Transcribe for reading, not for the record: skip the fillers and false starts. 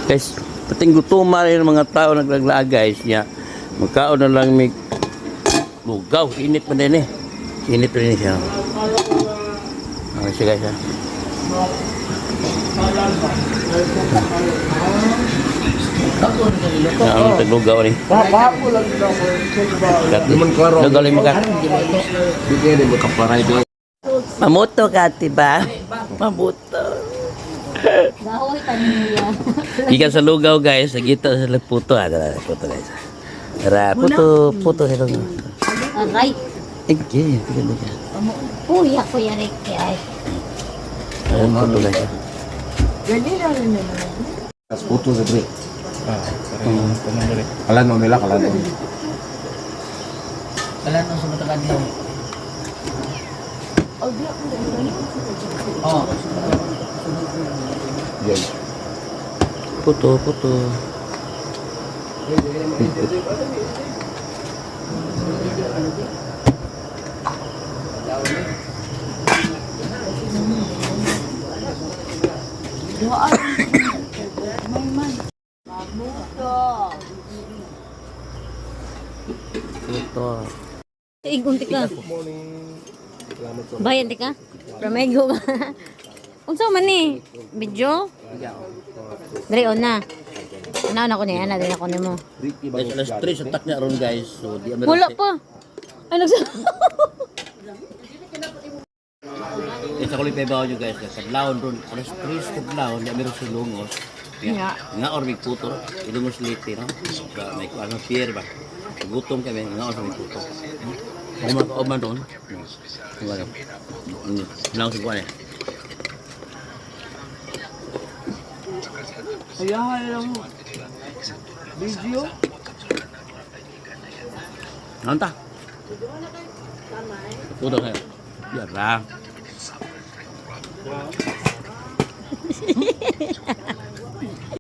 Guys, pating gutuman rin mga tao naglaglaag guys niya. Magkaon na lang may lugaw. Init pa din eh. Init pa din siya. Okay siya guys ha. Ang taglugaw rin. Lugaw rin makat. Mamuto ka, diba? Mamuto. Dahoy tanin niya. Ikan sa lugaw guys, sa gita sa puto. Puto guys. Tara, puto sa lugaw. Aray. Okay, tignan mo siya. Kuya ko yari kay. Ayan, puto guys. As puto sa dre. Kalan mo nila, kalan mo. Kalan mo sa matakan niya. Oh. Yan. Puto. Puto. Igunti ka. Bayan di ka? Pramego ka. Unsa man ni? Video? Dre na. Ano ko niya, na din ako nimo. Guys, alas 3 sa tak niya ron guys. So, di amir. Wala pa. Ay nagsa. Sa kulit may bawa nyo guys. Kadlawon ron. Alas 3 sa kadlawon. Di amir sa lungos. Nga or may puto. Ilungos liti, no? May ano, pier ba? Gutom kami. Nga or may puto. Kauman doon. Wala. Lang sa kuwan eh. Ayahay lang mo. Video? Nanta. Puto kayo. Biar lah.